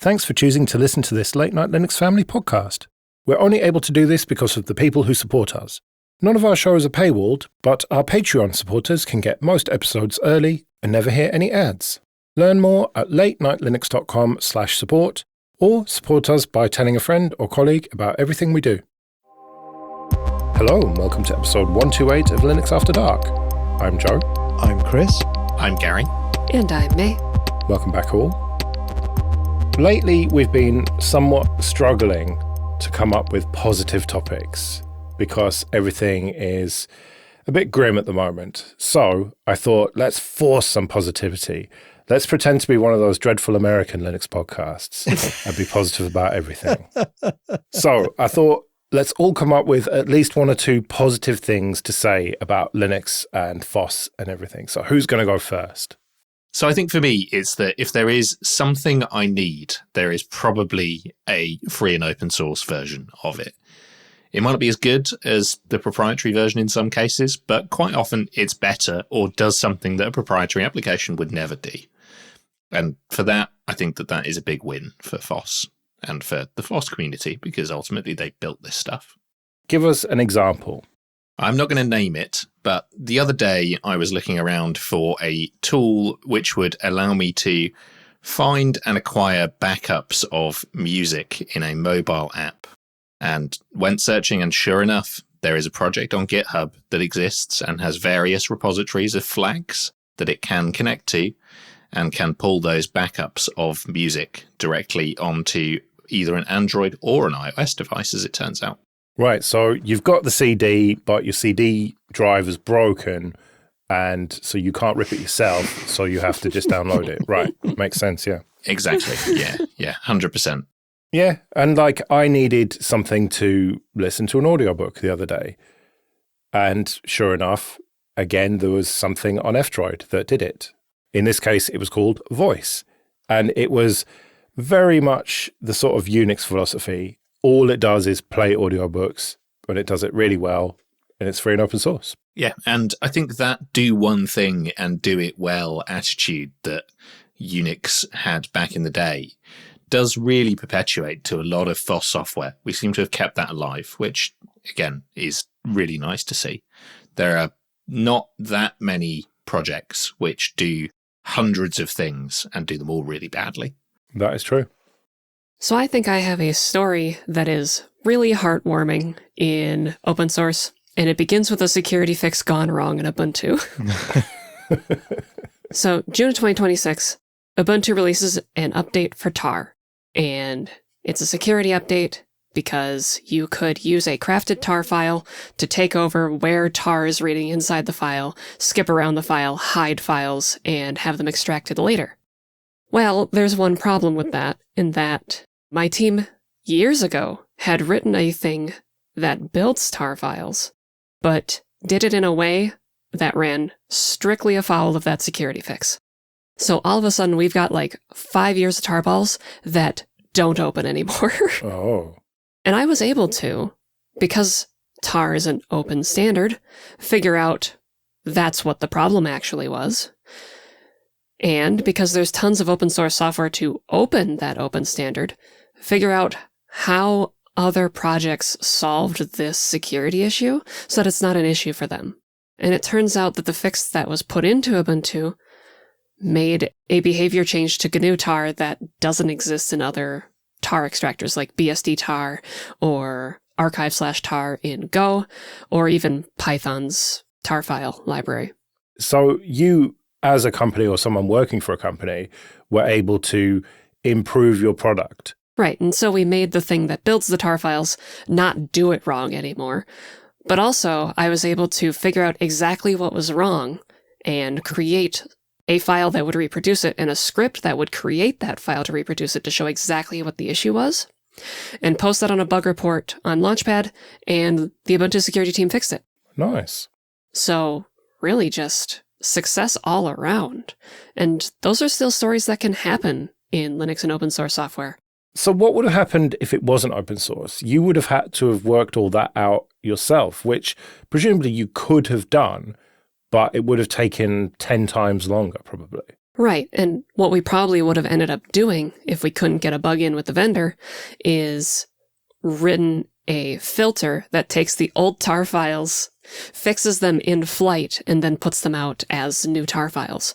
Thanks for choosing to listen to this Late Night Linux Family podcast. We're only able to do this because of the people who support us. None of our shows are paywalled, but our Patreon supporters can get most episodes early and never hear any ads. Learn more at latenightlinux.com/support or support us by telling a friend or colleague about everything we do. Hello and welcome to episode 128 of Linux After Dark. I'm Joe. I'm Chris. I'm Gary. And I'm May. Welcome back all. Lately, we've been somewhat struggling to come up with positive topics because everything is a bit grim at the moment. So I thought, let's force some positivity. Let's pretend to be one of those dreadful American Linux podcasts and be positive about everything. So I thought, let's all come up with at least one or two positive things to say about Linux and FOSS and everything. So who's going to go first? So I think for me, it's that if there is something I need, there is probably a free and open source version of it. It might not be as good as the proprietary version in some cases, but quite often it's better or does something that a proprietary application would never do. And for that, I think that that is a big win for FOSS and for the FOSS community, because ultimately they built this stuff. Give us an example. I'm not going to name it, but the other day I was looking around for a tool which would allow me to find and acquire backups of music in a mobile app, and went searching, and sure enough, there is a project on GitHub that exists and has various repositories of flags that it can connect to and can pull those backups of music directly onto either an Android or an iOS device, as it turns out. Right, so you've got the CD, but your CD drive is broken, and so you can't rip it yourself, so you have to just download it. Right, makes sense, yeah. Exactly, yeah, 100%. Yeah, and like I needed something to listen to an audiobook the other day, and sure enough, again, there was something on F-Droid that did it. In this case, it was called Voice, and it was very much the sort of Unix philosophy. All it does is play audiobooks, but it does it really well, and it's free and open source. Yeah, and I think that do one thing and do it well attitude that Unix had back in the day does really perpetuate to a lot of FOSS software. We seem to have kept that alive, which, again, is really nice to see. There are not that many projects which do hundreds of things and do them all really badly. That is true. So I think I have a story that is really heartwarming in open source, and it begins with a security fix gone wrong in Ubuntu. So June of 2026, Ubuntu releases an update for tar, and it's a security update because you could use a crafted tar file to take over where tar is reading inside the file, skip around the file, hide files, and have them extracted later. Well, there's one problem with that, in that my team, years ago, had written a thing that builds tar files, but did it in a way that ran strictly afoul of that security fix. So all of a sudden, we've got like 5 years of tarballs that don't open anymore. Oh. And I was able to, because tar is an open standard, figure out that's what the problem actually was. And because there's tons of open source software to open that open standard, figure out how other projects solved this security issue so that it's not an issue for them. And it turns out that the fix that was put into Ubuntu made a behavior change to GNU tar that doesn't exist in other tar extractors like BSD tar or archive/tar in Go, or even Python's tar file library. So you, as a company or someone working for a company, were able to improve your product. Right, and so we made the thing that builds the tar files not do it wrong anymore. But also, I was able to figure out exactly what was wrong and create a file that would reproduce it and a script that would create that file to reproduce it to show exactly what the issue was, and post that on a bug report on Launchpad, and the Ubuntu security team fixed it. Nice. So really just success all around. And those are still stories that can happen in Linux and open source software. So what would have happened if it wasn't open source? You would have had to have worked all that out yourself, which presumably you could have done, but it would have taken 10 times longer, probably. Right. And what we probably would have ended up doing if we couldn't get a bug in with the vendor is written a filter that takes the old tar files, fixes them in flight, and then puts them out as new tar files.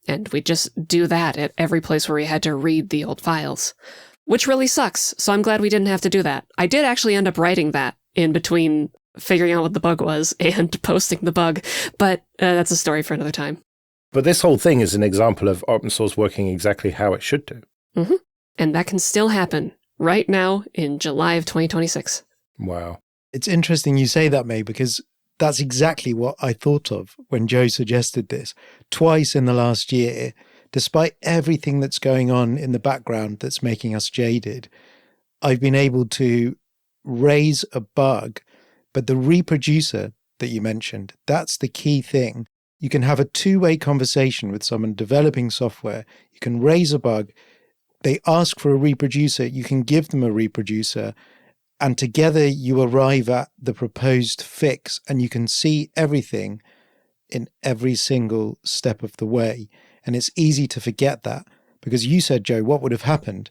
And we just do that at every place where we had to read the old files, which really sucks. So I'm glad we didn't have to do that. I did actually end up writing that in between figuring out what the bug was and posting the bug, but that's a story for another time. But this whole thing is an example of open source working exactly how it should do. Mm-hmm. And that can still happen right now in July of 2026. Wow. It's interesting you say that, May, because that's exactly what I thought of when Joe suggested this. Twice in the last year, despite everything that's going on in the background that's making us jaded, I've been able to raise a bug. But the reproducer that you mentioned, that's the key thing. You can have a two-way conversation with someone developing software. You can raise a bug. They ask for a reproducer. You can give them a reproducer. And together you arrive at the proposed fix, and you can see everything in every single step of the way. And it's easy to forget that because you said, Joe, what would have happened?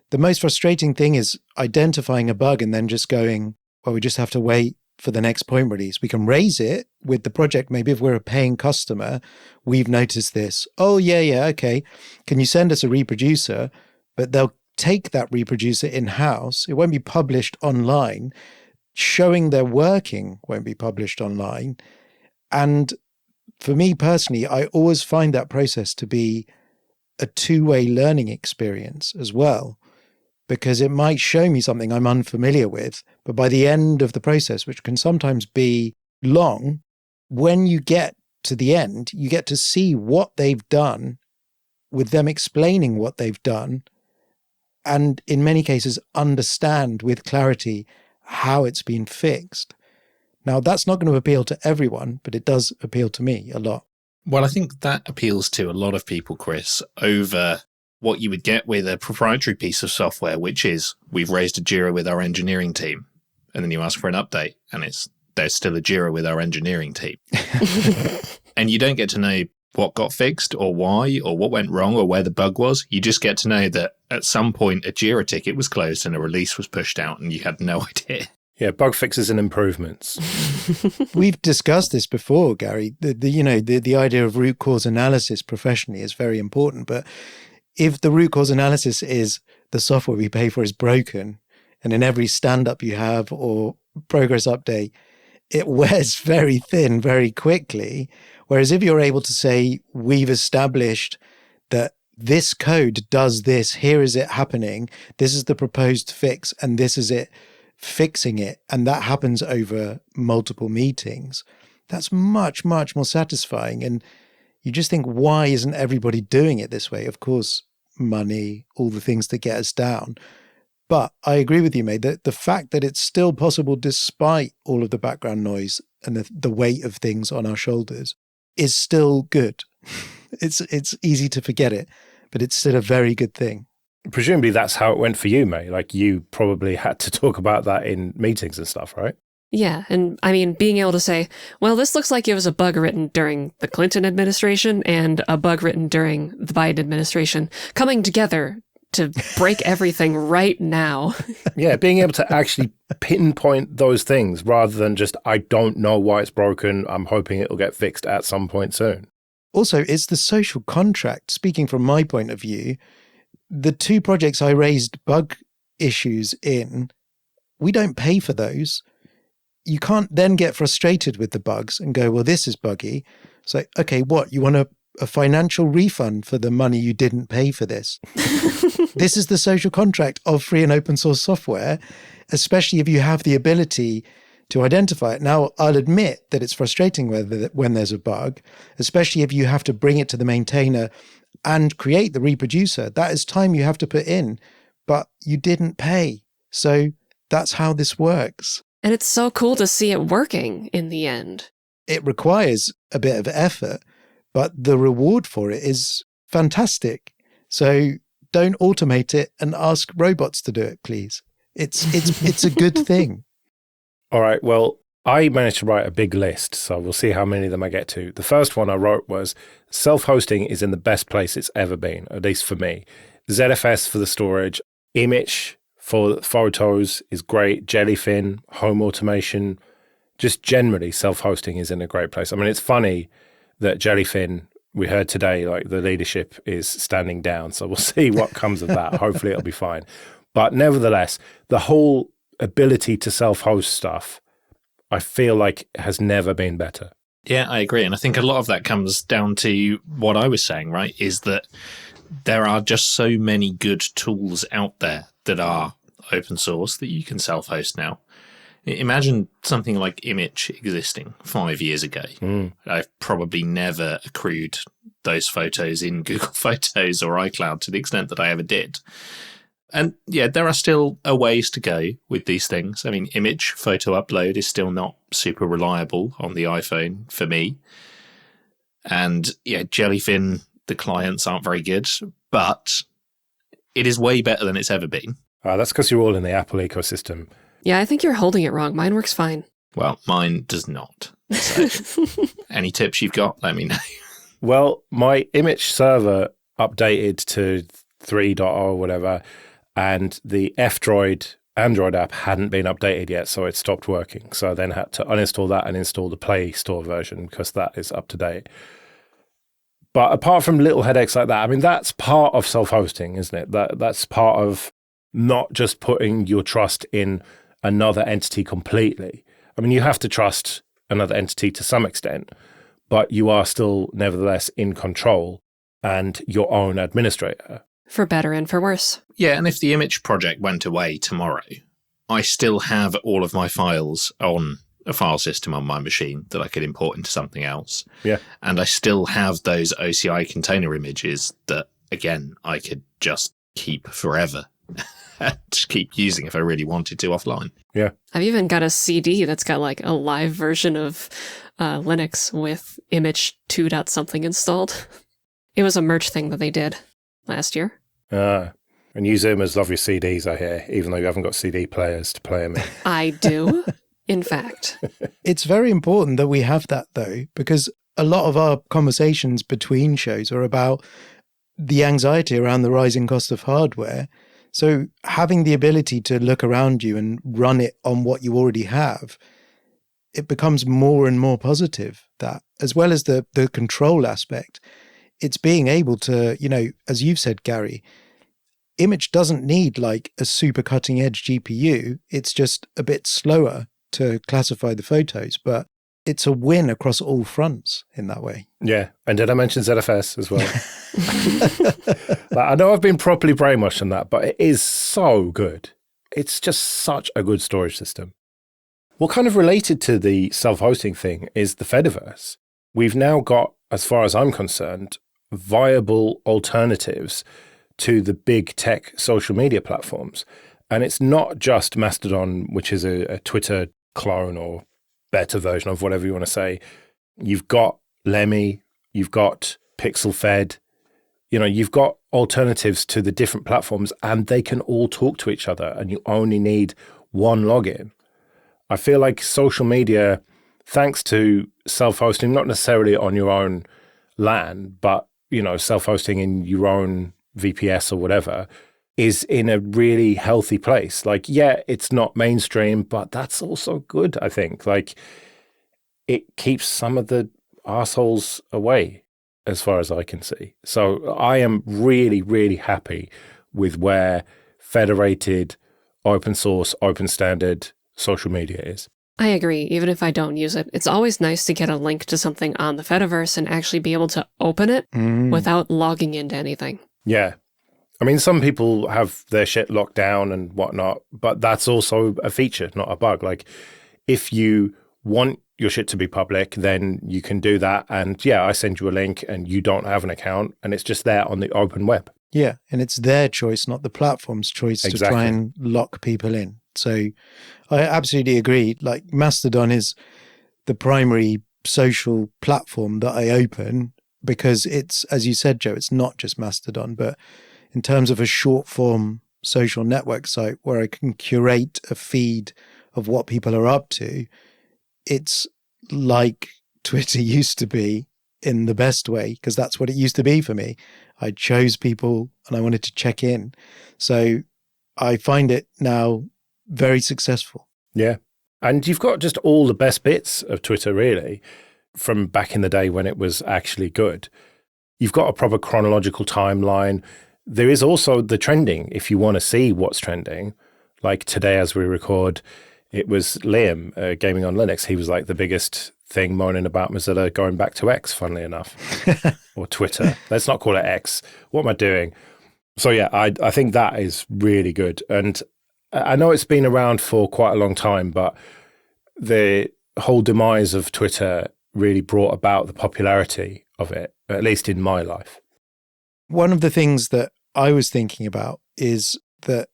The most frustrating thing is identifying a bug and then just going, well, we just have to wait for the next point release. We can raise it with the project. Maybe if we're a paying customer, we've noticed this. Oh, yeah, okay. Can you send us a reproducer? But they'll take that reproducer in-house. It won't be published online. Showing they're working won't be published online. And for me personally, I always find that process to be a two-way learning experience as well, because it might show me something I'm unfamiliar with, but by the end of the process, which can sometimes be long, when you get to the end, you get to see what they've done with them explaining what they've done, and in many cases understand with clarity how it's been fixed. Now, that's not going to appeal to everyone, but it does appeal to me a lot. Well, I think that appeals to a lot of people, Chris, over what you would get with a proprietary piece of software, which is we've raised a Jira with our engineering team, and then you ask for an update, and there's still a Jira with our engineering team. And you don't get to know what got fixed or why or what went wrong or where the bug was. You just get to know that at some point a Jira ticket was closed and a release was pushed out and you had no idea. Yeah, bug fixes and improvements. We've discussed this before, Gary. The idea of root cause analysis professionally is very important. But if the root cause analysis is the software we pay for is broken, and in every stand-up you have or progress update, it wears very thin very quickly. Whereas if you're able to say, we've established that this code does this, here is it happening, this is the proposed fix, and this is it fixing it, and that happens over multiple meetings, that's much, much more satisfying. And you just think, why isn't everybody doing it this way? Of course, money, all the things that get us down. But I agree with you, mate, that the fact that it's still possible despite all of the background noise and the weight of things on our shoulders is still good. It's easy to forget it, but it's still a very good thing. Presumably that's how it went for you, May. Like you probably had to talk about that in meetings and stuff, right? Yeah, and I mean, being able to say, well, this looks like it was a bug written during the Clinton administration and a bug written during the Biden administration coming together to break everything right now. Yeah, being able to actually pinpoint those things rather than just, I don't know why it's broken, I'm hoping it'll get fixed at some point soon. Also, it's the social contract. Speaking from my point of view, the two projects I raised bug issues in, we don't pay for those. You can't then get frustrated with the bugs and go, well, this is buggy. It's like, okay, what? You want a financial refund for the money you didn't pay for this? This is the social contract of free and open source software, especially if you have the ability to identify it. Now, I'll admit that it's frustrating when there's a bug, especially if you have to bring it to the maintainer and create the reproducer. That is time you have to put in, but you didn't pay. So that's how this works. And it's so cool to see it working in the end. It requires a bit of effort, but the reward for it is fantastic. So don't automate it and ask robots to do it, please. It's a good thing. All right, well, I managed to write a big list, so we'll see how many of them I get to. The first one I wrote was self-hosting is in the best place it's ever been, at least for me. ZFS for the storage, Image for photos is great, Jellyfin, home automation, just generally self-hosting is in a great place. I mean, it's funny that Jellyfin, we heard today, like the leadership is standing down, so we'll see what comes of that. Hopefully it'll be fine. But nevertheless, the whole ability to self-host stuff, I feel like has never been better. Yeah, I agree. And I think a lot of that comes down to what I was saying, right? Is that there are just so many good tools out there that are open source that you can self-host now. Imagine something like Image existing 5 years ago. I've probably never accrued those photos in Google Photos or iCloud to the extent that I ever did. And yeah, there are still a ways to go with these things. I mean, Image photo upload is still not super reliable on the iPhone for me. And yeah, Jellyfin, the clients aren't very good, but it is way better than it's ever been. That's because you're all in the Apple ecosystem. Yeah, I think you're holding it wrong. Mine works fine. Well, mine does not. So any tips you've got, let me know. Well, my Image server updated to 3.0 or whatever, and the F-Droid Android app hadn't been updated yet, so it stopped working. So I then had to uninstall that and install the Play Store version because that is up to date. But apart from little headaches like that, I mean, that's part of self-hosting, isn't it? That's part of not just putting your trust in another entity completely. I mean, you have to trust another entity to some extent, but you are still nevertheless in control and your own administrator. For better and for worse. Yeah, and if the Image project went away tomorrow, I still have all of my files on a file system on my machine that I could import into something else. Yeah. And I still have those OCI container images that, again, I could just keep forever. Just keep using if I really wanted to offline. Yeah. I've even got a CD that's got like a live version of Linux with Image 2. something installed. It was a merch thing that they did last year. And you Zoomers love your CDs, I hear, even though you haven't got CD players to play them in. I do, in fact. It's very important that we have that, though, because a lot of our conversations between shows are about the anxiety around the rising cost of hardware. So having the ability to look around you and run it on what you already have, it becomes more and more positive, that as well as the control aspect. It's being able to, you know, as you've said, Gary, Image doesn't need like a super cutting edge GPU. It's just a bit slower to classify the photos, but it's a win across all fronts in that way. Yeah. And did I mention ZFS as well? I know I've been properly brainwashed on that, but it is so good. It's just such a good storage system. What kind of related to the self-hosting thing is the Fediverse. We've now got, as far as I'm concerned, viable alternatives to the big tech social media platforms. And it's not just Mastodon, which is a Twitter clone or better version of whatever you want to say. You've got Lemmy, you've got PixelFed, you know, you've got alternatives to the different platforms and they can all talk to each other and you only need one login. I feel like social media, thanks to self-hosting, not necessarily on your own LAN, but, you know, self-hosting in your own VPS or whatever, is in a really healthy place. Like, yeah, it's not mainstream, but that's also good, I think. Like, it keeps some of the assholes away, as far as I can see. So I am really, really happy with where federated, open source, open standard social media is. I agree, even if I don't use it. It's always nice to get a link to something on the Fediverse and actually be able to open it without logging into anything. Yeah. I mean, some people have their shit locked down and whatnot, but that's also a feature, not a bug. Like, if you want your shit to be public, then you can do that. And yeah, I send you a link and you don't have an account and it's just there on the open web. Yeah. And it's their choice, not the platform's choice to try and lock people in. So I absolutely agree. Like, Mastodon is the primary social platform that I open because it's, as you said, Joe, it's not just Mastodon, but in terms of a short form social network site where I can curate a feed of what people are up to, it's like Twitter used to be in the best way, because that's what it used to be for me. I chose people and I wanted to check in. So I find it now very successful. Yeah. And you've got just all the best bits of Twitter, really, from back in the day when it was actually good. You've got a proper chronological timeline. There is also the trending, if you want to see what's trending. Like today, as we record, it was Liam, Gaming on Linux. He was like the biggest thing moaning about Mozilla going back to X, funnily enough, or Twitter. Let's not call it X. What am I doing? So yeah, I think that is really good. And I know it's been around for quite a long time, but the whole demise of Twitter really brought about the popularity of it, at least in my life. One of the things that I was thinking about is that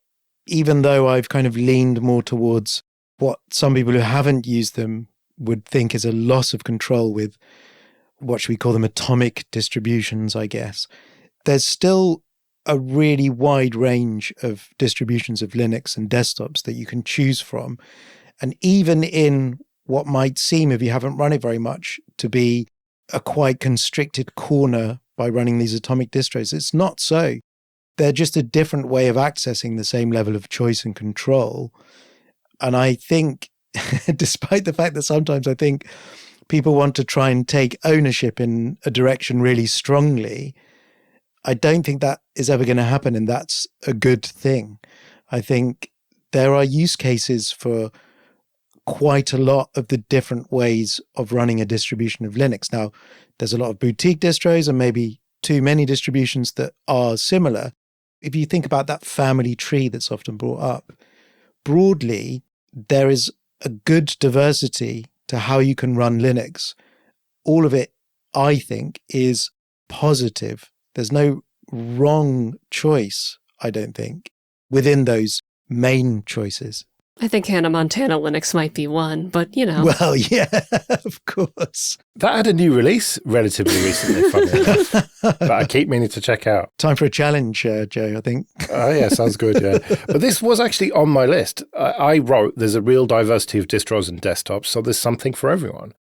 even though I've kind of leaned more towards what some people who haven't used them would think is a loss of control with, what should we call them, atomic distributions, I guess, there's still a really wide range of distributions of Linux and desktops that you can choose from. And even in what might seem, if you haven't run it very much, to be a quite constricted corner by running these atomic distros, it's not so. They're just a different way of accessing the same level of choice and control. And I think, despite the fact that sometimes I think people want to try and take ownership in a direction really strongly, I don't think that is ever going to happen, and that's a good thing. I think there are use cases for quite a lot of the different ways of running a distribution of Linux. Now, there's a lot of boutique distros and maybe too many distributions that are similar. If you think about that family tree that's often brought up, broadly, there is a good diversity to how you can run Linux. All of it, I think, is positive. There's no wrong choice, I don't think, within those main choices. I think Hannah Montana Linux might be one, but Well, yeah, of course. That had a new release relatively recently, funnily enough, that I keep meaning to check out. Time for a challenge, Joe, I think. Oh, yeah, sounds good, yeah. But this was actually on my list. I wrote there's a real diversity of distros and desktops, so there's something for everyone.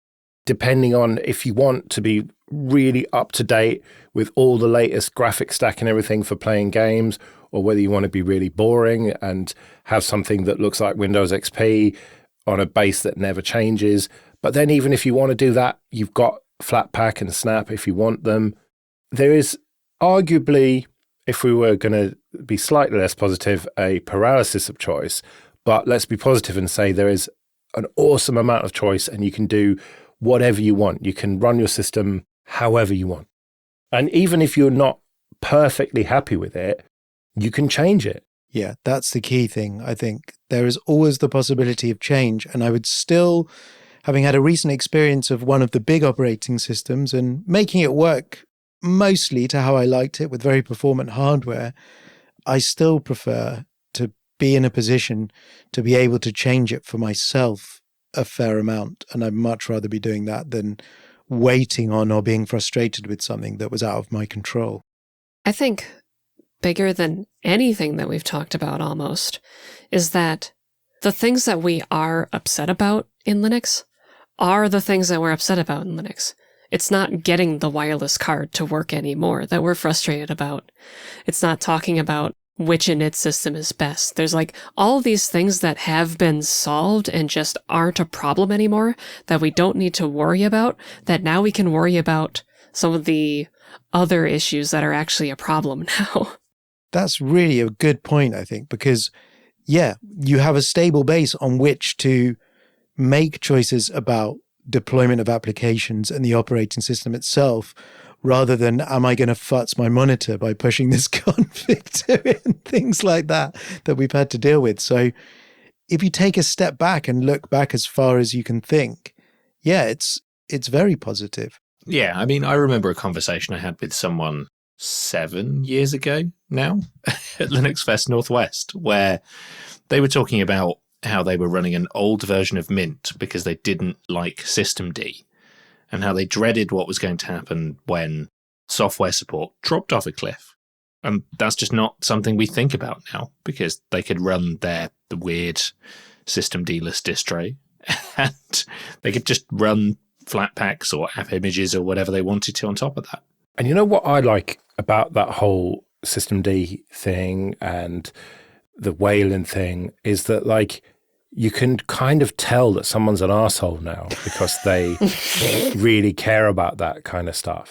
Depending on if you want to be really up to date with all the latest graphic stack and everything for playing games, or whether you want to be really boring and have something that looks like Windows XP on a base that never changes. But then even if you want to do that, you've got Flatpak and Snap if you want them. There is arguably, if we were going to be slightly less positive, a paralysis of choice. But let's be positive and say there is an awesome amount of choice and you can do whatever you want. You can run your system however you want. And even if you're not perfectly happy with it, you can change it. Yeah, that's the key thing, I think. There is always the possibility of change. And I would still, having had a recent experience of one of the big operating systems and making it work mostly to how I liked it with very performant hardware, I still prefer to be in a position to be able to change it for myself a fair amount. And I'd much rather be doing that than waiting on or being frustrated with something that was out of my control. I think bigger than anything that we've talked about almost is that the things that we are upset about in Linux are the things that we're upset about in Linux. It's not getting the wireless card to work anymore that we're frustrated about. It's not talking about which init system is best. There's like all of these things that have been solved and just aren't a problem anymore that we don't need to worry about, that now we can worry about some of the other issues that are actually a problem now. That's really a good point, I think, because, yeah, you have a stable base on which to make choices about deployment of applications and the operating system itself, rather than, am I going to futz my monitor by pushing this config to it and things like that we've had to deal with. So if you take a step back and look back as far as you can think, yeah, it's very positive. Yeah, I mean, I remember a conversation I had with someone 7 years ago now at Linux Fest Northwest, where they were talking about how they were running an old version of Mint because they didn't like systemd, and how they dreaded what was going to happen when software support dropped off a cliff. And that's just not something we think about now, because they could run the weird systemd-less distro and they could just run Flatpaks or app images or whatever they wanted to on top of that. And you know what I like about that whole systemd thing and the Wayland thing is that, like, you can kind of tell that someone's an arsehole now because they really care about that kind of stuff.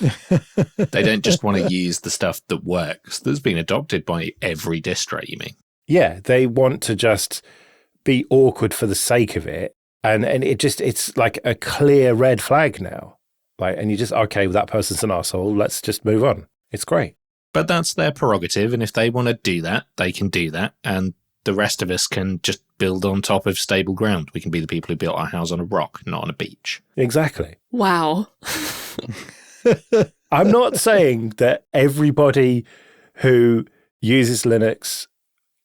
They don't just want to use the stuff that works, that's been adopted by every distro, you mean? Yeah, they want to just be awkward for the sake of it. And it's like a clear red flag now. Like, and you just, okay, well, that person's an arsehole, let's just move on. It's great. But that's their prerogative, and if they want to do that, they can do that, and the rest of us can just build on top of stable ground. We can be the people who built our house on a rock, not on a beach. Exactly. Wow. I'm not saying that everybody who uses Linux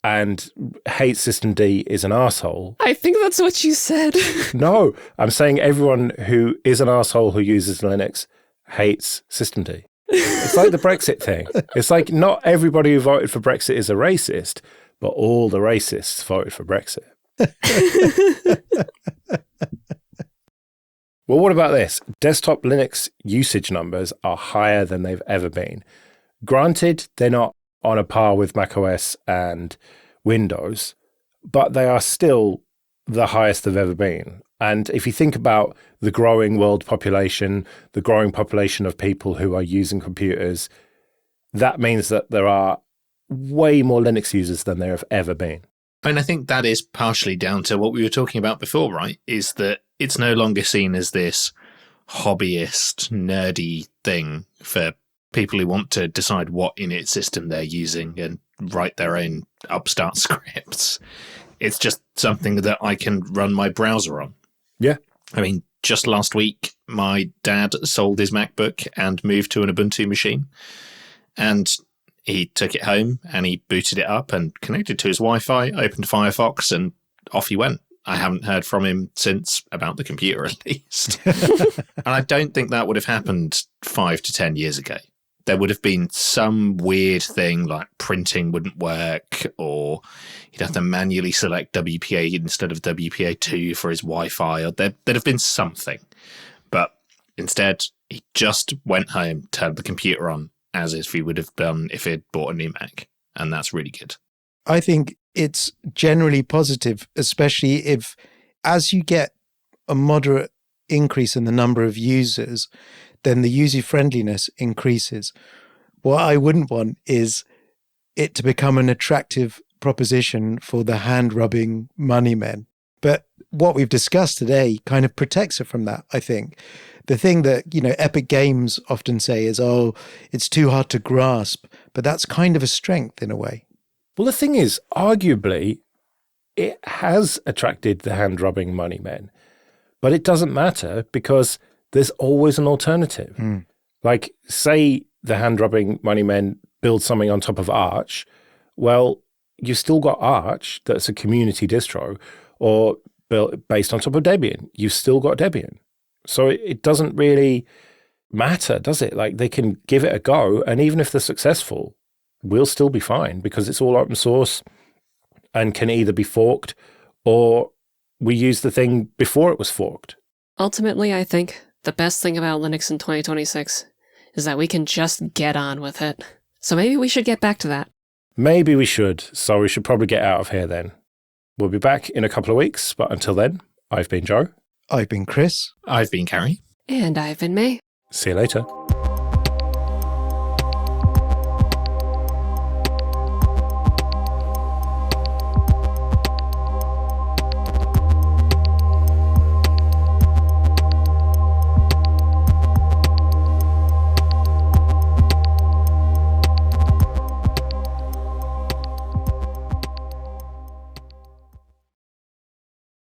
and hates systemd is an arsehole. I think that's what you said. No, I'm saying everyone who is an arsehole who uses Linux hates systemd. It's like the Brexit thing. It's like not everybody who voted for Brexit is a racist, but all the racists voted for Brexit. Well, what about this? Desktop Linux usage numbers are higher than they've ever been. Granted, they're not on a par with macOS and Windows, but they are still the highest they've ever been. And if you think about the growing world population, the growing population of people who are using computers, that means that there are way more Linux users than there have ever been. And I think that is partially down to what we were talking about before, right? Is that it's no longer seen as this hobbyist, nerdy thing for people who want to decide what init system they're using and write their own upstart scripts. It's just something that I can run my browser on. Yeah. I mean, just last week, my dad sold his MacBook and moved to an Ubuntu machine. And he took it home and he booted it up and connected to his Wi-Fi, opened Firefox, and off he went. I haven't heard from him since, about the computer at least. And I don't think that would have happened 5 to 10 years ago. There would have been some weird thing like printing wouldn't work, or he'd have to manually select WPA instead of WPA2 for his Wi-Fi, or there'd have been something. But instead, he just went home, turned the computer on, as if he would have done if he'd bought a new Mac. And that's really good. I think it's generally positive, especially if, as you get a moderate increase in the number of users, then the user-friendliness increases. What I wouldn't want is it to become an attractive proposition for the hand-rubbing money men. But what we've discussed today kind of protects it from that, I think. The thing that, Epic Games often say is, oh, it's too hard to grasp. But that's kind of a strength in a way. Well, the thing is, arguably, it has attracted the hand-rubbing money men. But it doesn't matter because there's always an alternative. Like, say the hand-rubbing money men build something on top of Arch. Well, you've still got Arch, that's a community distro, or built based on top of Debian. You've still got Debian. So it doesn't really matter, does it? Like, they can give it a go, and even if they're successful, we'll still be fine because it's all open source and can either be forked or we use the thing before it was forked. Ultimately, I think the best thing about Linux in 2026 is that we can just get on with it. So maybe we should get back to that. Maybe we should. So we should probably get out of here then. We'll be back in a couple of weeks, but until then, I've been Joe. I've been Chris. I've been Carrie. And I've been May. See you later.